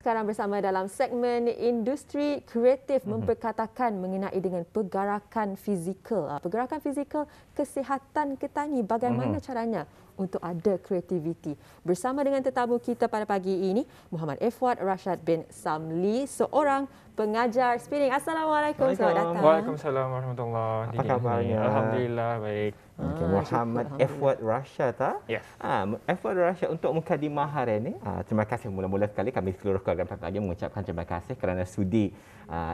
Sekarang bersama dalam segmen industri kreatif memperkatakan mengenai dengan pergerakan fizikal. Pergerakan fizikal kesihatan ketani, bagaimana caranya untuk ada kreativiti. Bersama dengan tetamu kita pada pagi ini, Muhammad Efwad Rashad bin Samli, seorang pengajar spinning. Assalamualaikum, selamat datang. Waalaikumsalam warahmatullahi. Apa kabarnya? Alhamdulillah, baik. Okay, Muhammad Efwad Rashad. Yes. Efwad Rashad, untuk mukadimah hari ini, terima kasih mula-mula sekali kami seluruh keluarga Rampai Pagi mengucapkan terima kasih kerana sudi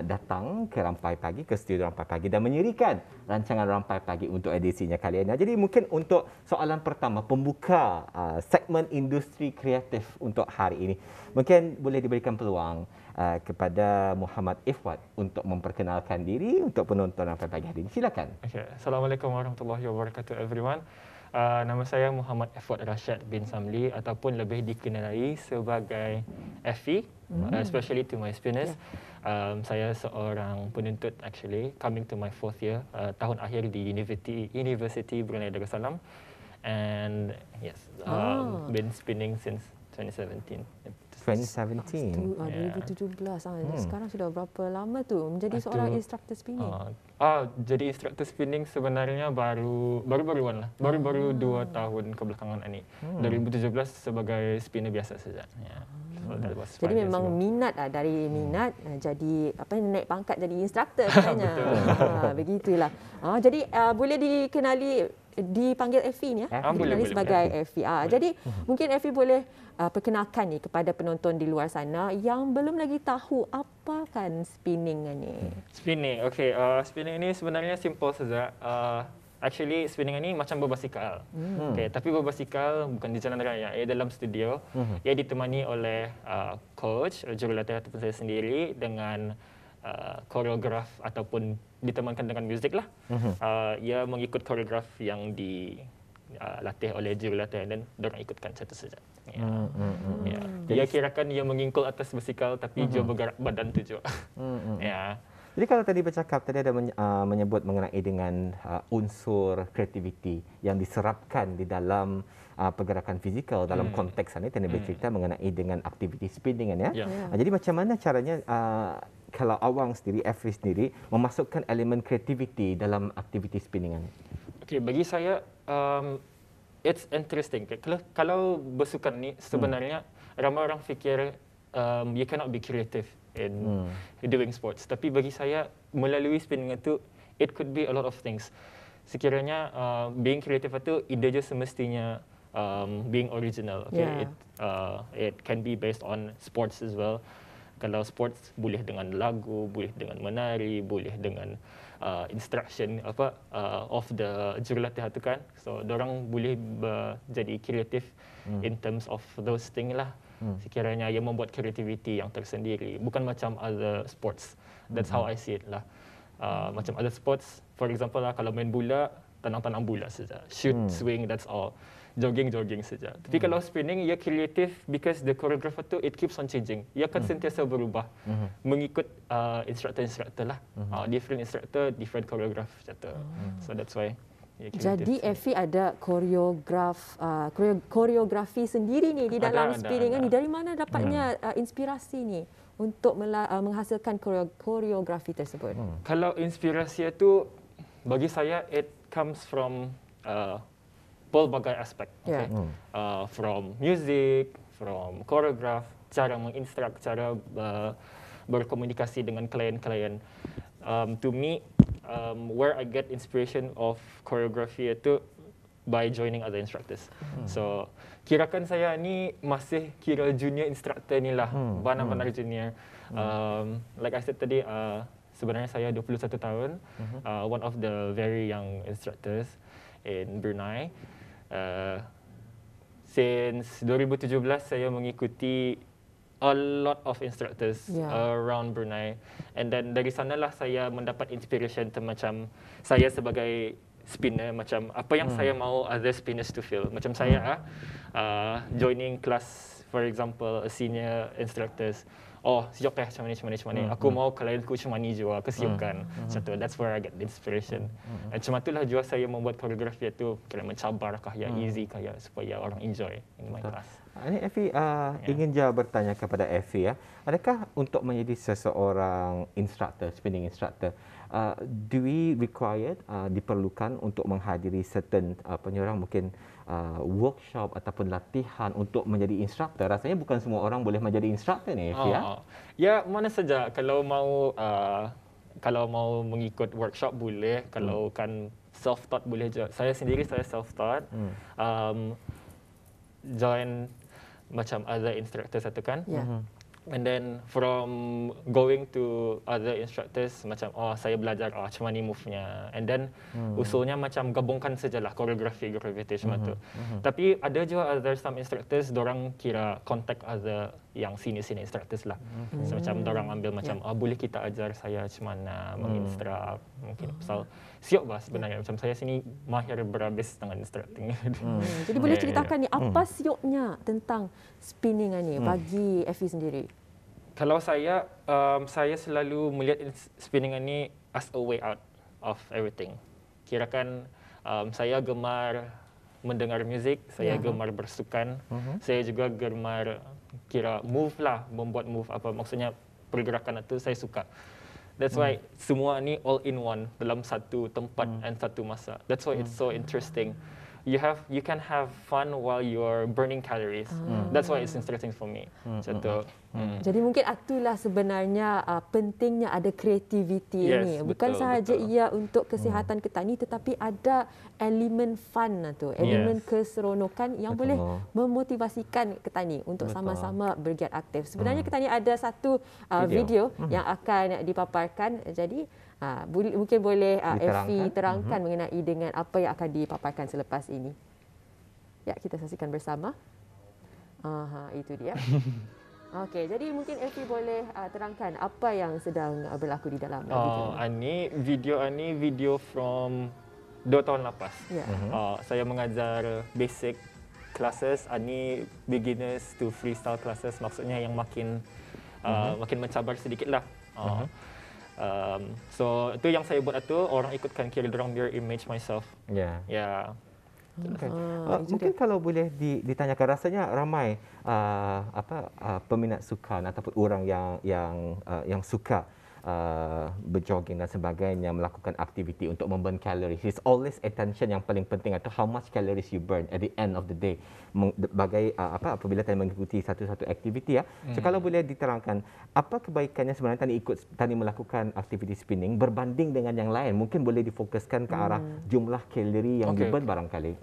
datang ke Rampai Pagi, ke studio Rampai Pagi dan menyerikan rancangan Rampai Pagi untuk edisinya kali ini. Jadi mungkin untuk soalan pertama, pembuka segmen industri kreatif untuk hari ini, mungkin boleh diberikan peluang kepada Muhammad Efwad untuk memperkenalkan diri untuk penonton Rampai Pagi hari ini. Silakan. Okay. Assalamualaikum warahmatullahi wabarakatuh everyone. Nama saya Muhammad Efwad Rashad bin Samli ataupun lebih dikenali sebagai Effie, especially to my spinners. Saya seorang penuntut actually, coming to my 4th year, tahun akhir di University Brunei Darussalam. And yes, been spinning since 2017. 2017. 2017. Sekarang sudah berapa lama tu menjadi seorang instructor spinning? Jadi instructor spinning sebenarnya baru-baruan lah. Baru-baru 2 tahun kebelakangan ini. 2017 sebagai spinner biasa saja. Yeah. So, jadi memang minat dari minat jadi naik pangkat jadi instructor sebenarnya. Begitulah. Jadi boleh dipanggil Effie ni ya. Boleh sebagai Effie. Jadi mungkin Effie boleh perkenalkan ni kepada penonton di luar sana yang belum lagi tahu apa kan spinning ni. Spinning. Okey, spinning ini sebenarnya simple saja. Actually spinning ini macam berbasikal. Okay, tapi berbasikal bukan di jalan raya, ia dalam studio. Ia ditemani oleh coach, jurulatih ataupun saya sendiri dengan koreograf ataupun ditemankan dengan muzik lah. Ia mengikut koreograf yang dilatih oleh jurulatih dan diorang ikutkan satu saja. Dia kirakan ia mengingkul atas basikal tapi dia bergerak badan tu juga. Jadi kalau tadi bercakap, tadi ada menyebut mengenai dengan unsur kreativiti yang diserapkan di dalam pergerakan fizikal dalam konteks ini, tadi bercerita mengenai dengan aktiviti spinning kan ya. Jadi macam mana caranya kalau awang sendiri, Effie sendiri memasukkan elemen kreativiti dalam aktiviti spinning ini? Okey, bagi saya it's interesting. Kalau bersukan ni sebenarnya ramai orang fikir you cannot be creative in doing sports. Tapi bagi saya melalui spinning itu it could be a lot of things. Sekiranya being creative itu ide je semestinya being original. Okay? It can be based on sports as well. Kalau sports boleh dengan lagu, boleh dengan menari, boleh dengan instruction of the jurulatih itu kan. So dorang boleh jadi kreatif in terms of those things lah. Sekiranya ia membuat kreativiti yang tersendiri, bukan macam other sports. That's how I see it lah. Macam other sports, for example lah, kalau main bola, tanam bola saja. Shoot, swing, that's all. Jogging saja. Tapi kalau spinning, ia kreatif because the choreographer tu it keeps on changing. Ia akan sentiasa berubah mengikut instructor lah. Different instructor, different choreograph jatuh. So that's why. Jadi Effie ada koreografi sendiri ni di dalam spinning ni. Dari mana dapatnya inspirasi ni untuk menghasilkan koreografi tersebut? Kalau inspirasi itu bagi saya it comes from pelbagai aspek. Okay? From music, from choreograph, cara menginstruct, cara berkomunikasi dengan klien-klien. To me, where I get inspiration of choreography itu by joining other instructors. So, kirakan saya ni masih kira junior instructor ni lah, benar-benar junior. Like I said tadi, sebenarnya saya 21 tahun, one of the very young instructors in Brunei. Since 2017 saya mengikuti a lot of instructors around Brunei, and then dari sanalah saya mendapat inspiration macam saya sebagai spinner, macam apa yang saya mahu other spinners to feel. Macam saya joining class, for example, senior instructors. Siap macam ni. Aku mau klienku macam ni juga, kesiapkan. That's where I get the inspiration. Dan macam itulah juga saya membuat koreografi itu kira mencabar kah, ya easy kah, ya supaya orang enjoy in my class. Ini Effie ingin je bertanya kepada Effie ya. Adakah untuk menjadi seseorang instructor, spinning instructor, do we required diperlukan untuk menghadiri certain penyerang mungkin workshop ataupun latihan untuk menjadi instructor? Rasanya bukan semua orang boleh menjadi instructor ni, Effie ya. Ya, mana saja kalau mau mengikut workshop boleh, kalau kan self taught boleh je. Saya sendiri self taught. Join macam other instructors satu kan. And then from going to other instructors macam saya belajar macam mana move-nya. And then usulnya macam gabungkan sajalah koreografi macam tu. Tapi ada juga some instructors dorang kira contact other yang senior instructors lah. So, macam dorang ambil macam boleh kita ajar saya macam mana menginstruct mungkin pasal siap lah sebenarnya macam saya sini mahir berhabis dengan instructing. Jadi boleh ceritakan ni apa sioknya tentang spinning ni bagi Effie sendiri? Kalau saya selalu melihat spinning ni as a way out of everything. Kirakan saya gemar mendengar muzik, saya gemar bersukan, saya juga gemar move lah, membuat move apa maksudnya pergerakan itu saya suka. That's why semua ni all in one dalam satu tempat dan satu masa. That's why it's so interesting. You can have fun while you're burning calories. That's why it's interesting for me. Jadi mungkin itulah sebenarnya pentingnya ada kreativiti ini. Bukan sahaja ia untuk kesihatan ketani tetapi ada elemen fun tu, elemen keseronokan yang boleh memotivasikan ketani untuk sama-sama bergiat aktif. Sebenarnya ketani ada satu video yang akan dipaparkan. Jadi mungkin boleh Effie terangkan mengenai dengan apa yang akan dipaparkan selepas ini. Ya, kita saksikan bersama. Itu dia. Okey, jadi mungkin Effie boleh terangkan apa yang sedang berlaku di dalam video. Ini video from 2 tahun lepas. Saya mengajar basic classes, ini beginners to freestyle classes, maksudnya yang makin mencabar sedikitlah. So itu yang saya buat itu orang ikutkan kira orang mirror image myself. Mungkin kalau boleh ditanyakan, rasanya ramai peminat sukan ataupun orang yang suka berjogging dan sebagainya, melakukan aktiviti untuk memburn calories. It's always attention yang paling penting, atau how much calories you burn at the end of the day. Apabila tadi mengikuti satu-satu aktiviti So kalau boleh diterangkan apa kebaikannya sebenarnya tadi melakukan aktiviti spinning berbanding dengan yang lain, mungkin boleh difokuskan ke arah jumlah kalori yang di burn barangkali.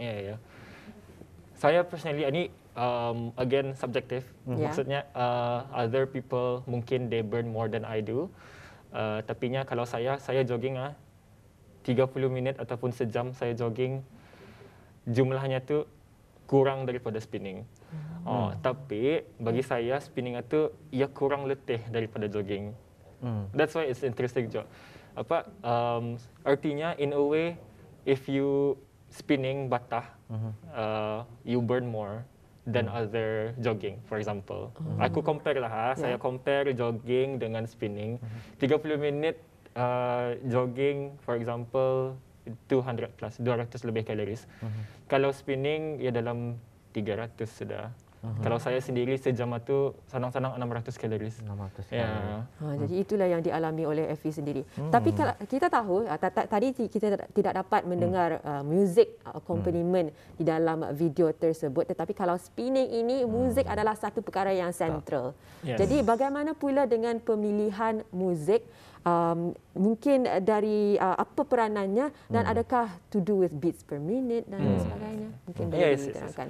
Saya personally ini again subjective. Maksudnya other people mungkin they burn more than I do. Tapinya kalau saya jogging 30 minit ataupun sejam saya jogging, jumlahnya tu kurang daripada spinning. Tapi bagi saya spinning itu ia kurang letih daripada jogging. That's why it's interesting juga. Artinya in a way if you spinning batah, you burn more than other jogging, for example. Aku compare lah, saya compare jogging dengan spinning. 30 minit jogging, for example, 200 plus, 200 lebih calories. Kalau spinning, ya dalam 300 sudah. Kalau saya sendiri sejam itu senang-senang 600 calories. 600 calories. Jadi itulah yang dialami oleh Effie sendiri. Tapi kalau kita tahu tadi kita tidak dapat mendengar muzik accompaniment di dalam video tersebut, tetapi kalau spinning ini muzik adalah satu perkara yang sentral. Jadi bagaimana pula dengan pemilihan muzik? Mungkin dari apa peranannya dan adakah to do with beats per minute dan sebagainya? Mungkin boleh diterangkan.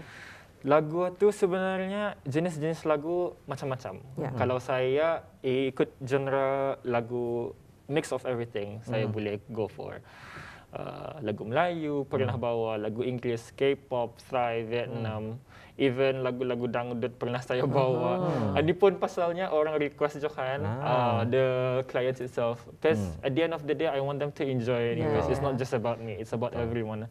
Lagu itu sebenarnya jenis-jenis lagu macam-macam. Kalau saya ikut genre lagu mix of everything, saya boleh go for lagu Melayu, pernah bawa lagu Inggeris, K-pop, Thai, Vietnam, even lagu-lagu dangdut pernah saya bawa. Ini pun pasalnya orang request juga kan, the clients itself. Because at the end of the day, I want them to enjoy it. Because it's not just about me, it's about everyone.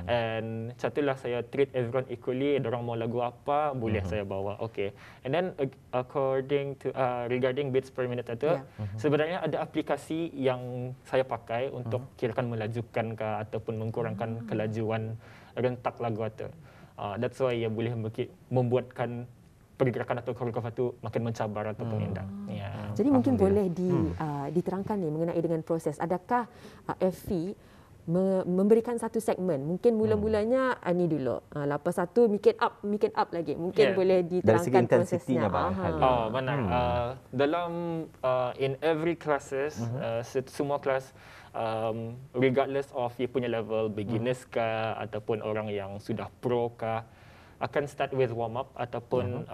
And catulah saya treat everyone equally. Orang mau lagu apa, boleh saya bawa. Okay. And then according to regarding beats per minute itu, sebenarnya ada aplikasi yang saya pakai untuk kirakan melajukan ke ataupun mengkurangkan kelajuan rentak lagu itu. That's why ia boleh membuatkan pergerakan atau koreografi itu makin mencabar ataupun indah. Ya. Jadi mungkin boleh diterangkan ni mengenai dengan proses. Adakah FV memberikan satu segmen? Mungkin mula-mulanya ni dulu. Lepas satu make up lagi. Mungkin boleh diterangkan prosesnya. Benar. Dalam in every classes, semua kelas regardless of dia punya level, beginners kah ataupun orang yang sudah pro kah, akan start with warm up ataupun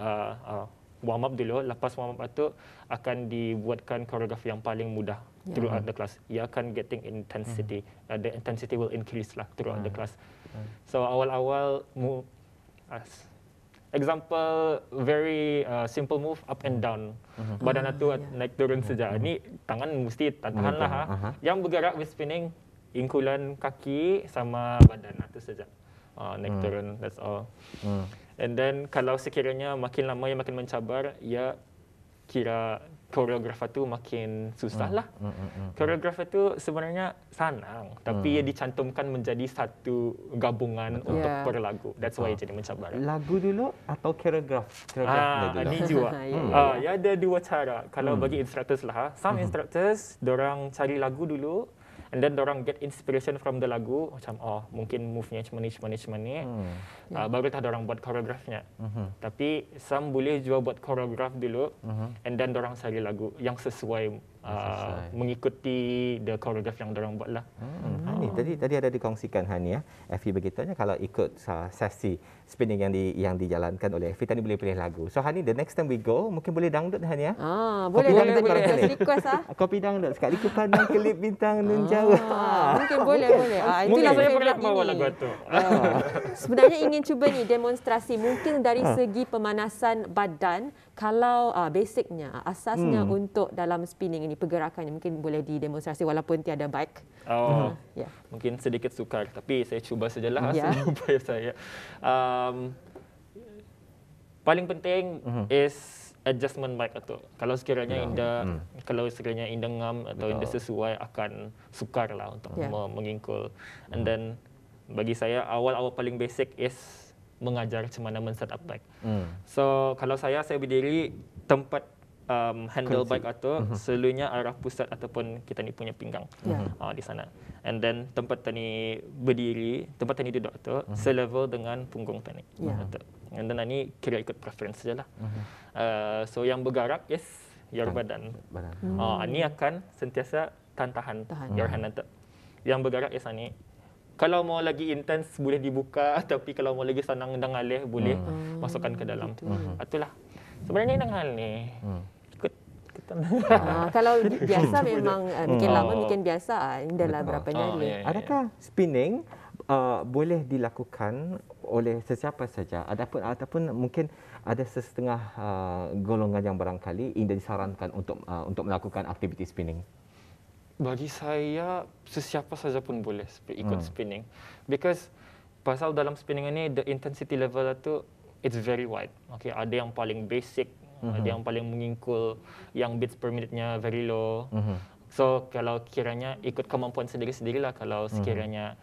warm up dulu. Lepas warm up itu akan dibuatkan koreografi yang paling mudah throughout the class. Ia akan getting intensity. The intensity will increase lah throughout the class. So awal-awal example very simple move up and down. Badan itu naik turun saja. Ini tangan mesti tahan lah. Yang bergerak with spinning, ingkulan kaki sama badan itu saja. Naik turun, that's all. And then kalau sekiranya makin lama yang makin mencabar, ya kira koreografi itu makin susah lah. Koreografi itu sebenarnya senang, tapi ia dicantumkan menjadi satu gabungan untuk per lagu. That's why jadi mencabar. Lagu dulu atau koreografi? Ini juga. Ya ada dua cara. Kalau bagi instructors lah, some instructors, dorang cari lagu dulu, and then dorang get inspiration from the lagu, macam mungkin move-nya macam ni. Baru tak dorang buat koreografinya. Tapi some boleh juga buat koreograf dulu, and then dorang cari lagu yang sesuai mengikuti the koreograf yang dorang buat lah. Tadi ada dikongsikan Hani ya. FV begitunya kalau ikut sesi spinning yang dijalankan oleh FV tadi boleh pilih lagu. So Hani, the next time we go mungkin boleh dangdut Hani ya. Boleh request Kopi dangdut sekali ku pandang kelip bintang nun jauh. Mungkin boleh. Itulah saya pernah bawa lagu itu. Sebenarnya ingin cuba ni demonstrasi mungkin dari segi pemanasan badan, kalau basicnya, asasnya untuk dalam spinning ini pergerakannya mungkin boleh didemonstrasi walaupun tiada bike. Mungkin sedikit sukar, tapi saya cuba sajalah supaya saya. Paling penting is adjustment mic itu. Kalau sekiranya indah ngam atau indah sesuai, akan sukar lah untuk mengingkul. And then bagi saya awal paling basic is mengajar macam mana men-set up bike. So kalau saya berdiri tempat handle bike itu selalunya arah pusat ataupun kita ni punya pinggang di sana. And then tempat tani berdiri, tempat tani duduk tu selevel dengan punggung tani. And then ni kira ikut preference sajalah. So yang bergerak is your badan. Ini akan sentiasa tahan your hand itu. Yang bergerak is ni. Kalau mau lagi intens boleh dibuka, tapi kalau mau lagi senang dan ngalih boleh masukkan ke dalam. Itulah. Sebenarnya dengan hal ni kalau biasa memang bikin lama, bikin biasa, indahlah berapa nyali. Adakah spinning boleh dilakukan oleh sesiapa saja? Ataupun mungkin ada setengah golongan yang barangkali tidak disarankan untuk melakukan aktiviti spinning? Bagi saya, sesiapa saja pun boleh ikut spinning. Because pasal dalam spinning ini, the intensity level itu it's very wide. Okay, ada yang paling basic, ada yang paling mengingkul, yang beats per minute-nya very low. So kalau kiranya ikut kemampuan sendiri-sendirilah, kalau sekiranya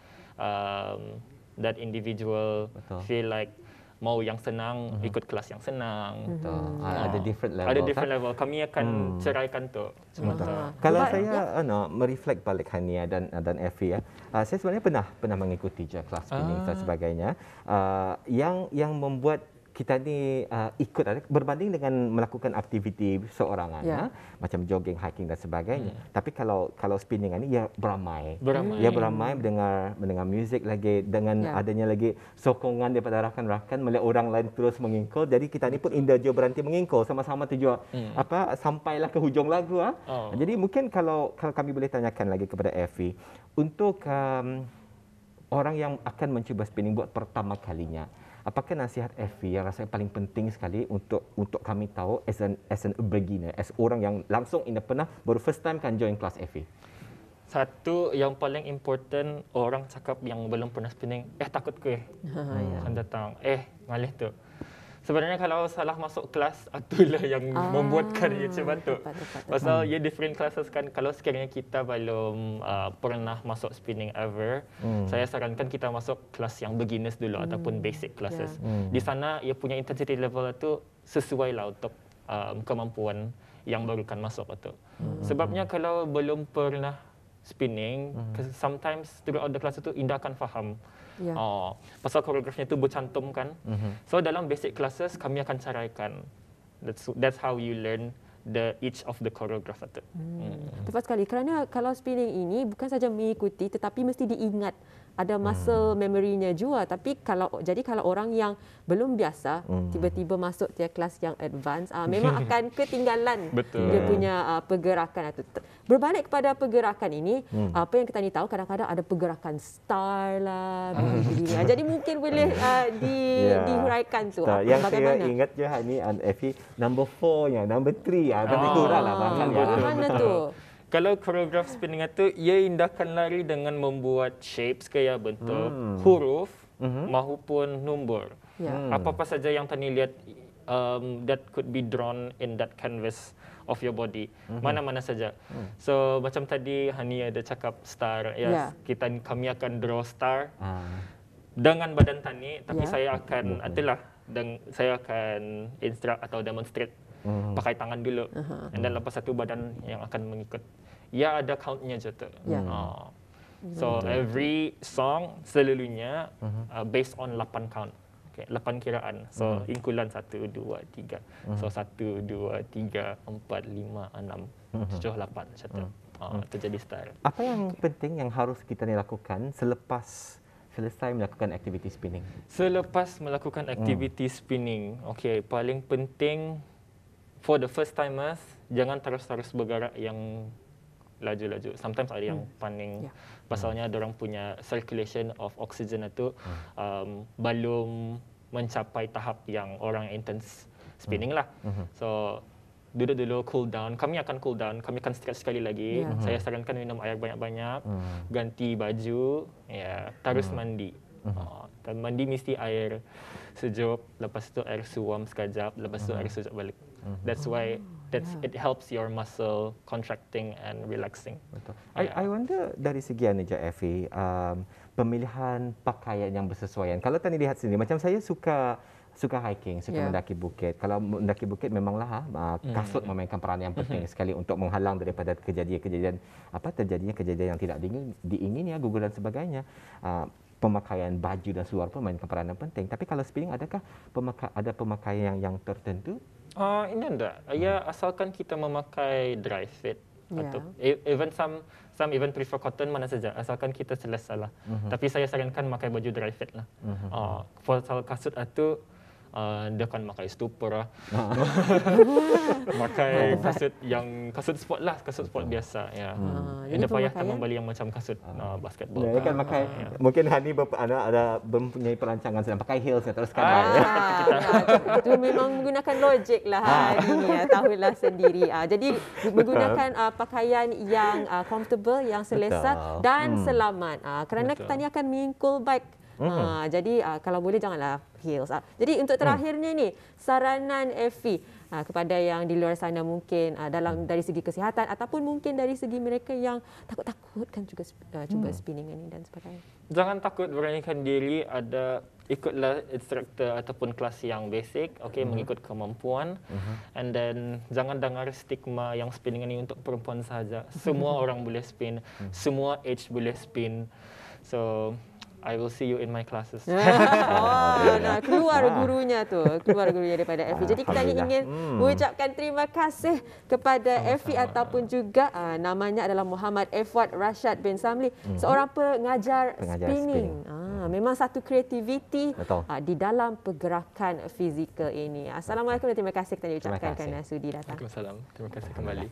that individual feel like mau yang senang, ikut kelas yang senang. Ada different level. Ada different level. Kami akan ceraikan tu. Kalau saya mereflect balik Hania dan Effie ya, saya sebenarnya pernah mengikuti je kelas spinning dan sebagainya. Yang membuat kita ni ikut berbanding dengan melakukan aktiviti seorangan, macam jogging, hiking dan sebagainya. Tapi kalau spinning ni ia beramai. Ia beramai mendengar muzik lagi, dengan adanya lagi sokongan daripada rakan-rakan melihat orang lain terus mengingkul. Jadi kita ni pun indah je berhenti mengingkul, sama-sama tujuan sampailah ke hujung lagu. Jadi mungkin kalau kami boleh tanyakan lagi kepada Effie, untuk orang yang akan mencuba spinning buat pertama kalinya, apakah nasihat Effie yang rasanya paling penting sekali untuk kami tahu as an beginner, as orang yang langsung pernah baru first time kan join kelas Effie? Satu yang paling important, orang cakap yang belum pernah spinning, takut ke? Kan datang, ngalih tu. Sebenarnya kalau salah masuk kelas, itulah yang membuatkan ia macam tu. Pasal ia different classes kan. Kalau sekiranya kita belum pernah masuk spinning ever, saya sarankan kita masuk kelas yang beginners dulu ataupun basic classes. Di sana ia punya intensity level itu sesuai lah untuk kemampuan yang baru kan masuk itu. Sebabnya kalau belum pernah spinning, sometimes throughout the class itu Indah akan faham. Pasal koreografnya itu bercantum kan. So dalam basic classes kami akan caraikan. That's how you learn each of the choreograph itu. Tepat sekali, kerana kalau spinning ini bukan saja mengikuti tetapi mesti diingat. Ada muscle memory-nya juga. Tapi kalau orang yang belum biasa tiba-tiba masuk dia kelas yang advance, memang akan ketinggalan dia punya pergerakan. Berbalik kepada pergerakan ini, apa yang kita ni tahu kadang-kadang ada pergerakan star lah. Jadi mungkin boleh dihuraikan tu. Yang saya ingat je ni Effie, number 4-nya, number 3. Lebih kurang lah bagaimana tu? Kalau koreograf spinning itu, ia indahkan lari dengan membuat shapes kayak bentuk huruf maupun nombor. Apa-apa saja yang tadi lihat that could be drawn in that canvas of your body. Mana-mana saja. So macam tadi Hani ada cakap star, kami akan draw star dengan badan tani, tapi saya akan saya akan instruct atau demonstrate pakai tangan dulu, dan lepas satu badan yang akan mengikut. Ya ada countnya je tu. So every song selalunya based on 8 count. 8 kiraan. So ingkulan 1, 2, 3. So 1, 2, 3, 4, 5, 6, 7, 8 macam tu. Itu jadi style. Apa yang penting yang harus kita ni lakukan selepas selesai melakukan aktiviti spinning? Selepas melakukan aktiviti spinning, paling penting for the first timers, jangan terus-terus bergerak yang laju-laju. Sometimes ada yang paning. Pasalnya orang punya circulation of oxygen itu belum mencapai tahap yang orang intense spinning lah. So duduk dulu, cool down. Kami akan cool down. Kami akan stretch sekali lagi. Saya sarankan minum air banyak-banyak, ganti baju, terus mandi. Dan mandi mesti air sejuk, lepas itu air suam sekejap, lepas itu air sejuk balik. That's why it helps your muscle contracting and relaxing. Betul. I wonder dari segi Anja Effie, pemilihan pakaian yang bersesuaian. Kalau tadi lihat sendiri, macam saya suka hiking, suka mendaki bukit. Kalau mendaki bukit memanglah kasut memainkan peran yang penting sekali untuk menghalang daripada terjadinya kejadian yang tidak diingini, gugur dan sebagainya. Pemakaian baju dan seluar pun memainkan peran yang penting. Tapi kalau spinning, adakah ada pemakaian yang tertentu? Ini enggak. Asalkan kita memakai dry fit atau even some even prefer cotton, mana saja, asalkan kita selesa lah. Tapi saya sarankan pakai baju dry fit lah. For kasut itu dia akan pakai stupor lah. Pakai kasut sport lah, kasut sport biasa. Dia payah tak membeli yang macam kasut basketball. Dia kan pakai, mungkin Hani ada mempunyai perancangan sedang pakai heels terus kan. Itu memang menggunakan logik lah Hani ni, tahulah sendiri. Jadi menggunakan pakaian yang comfortable, yang selesa dan selamat. Kerana kita ni akan mengikul bike. Jadi kalau boleh janganlah heels. Jadi untuk terakhirnya ni, saranan Effie kepada yang di luar sana mungkin dalam dari segi kesihatan ataupun mungkin dari segi mereka yang takut-takut kan juga cuba spinning ini dan sebagainya. Jangan takut, beranikan diri, ikutlah instructor ataupun kelas yang basic, mengikut kemampuan. And then jangan dengar stigma yang spinning ini untuk perempuan sahaja. Semua orang boleh spin, semua age boleh spin. So I will see you in my classes. Keluar gurunya daripada Effie. Jadi kita ingin mengucapkan terima kasih kepada Effie ataupun juga namanya adalah Muhammad Efwat Rashad bin Samli, seorang pengajar spinning. Memang satu kreativiti di dalam pergerakan fizikal ini. Assalamualaikum dan terima kasih kita ucapkan kerana sudi datang. Waalaikumsalam. Terima kasih kembali.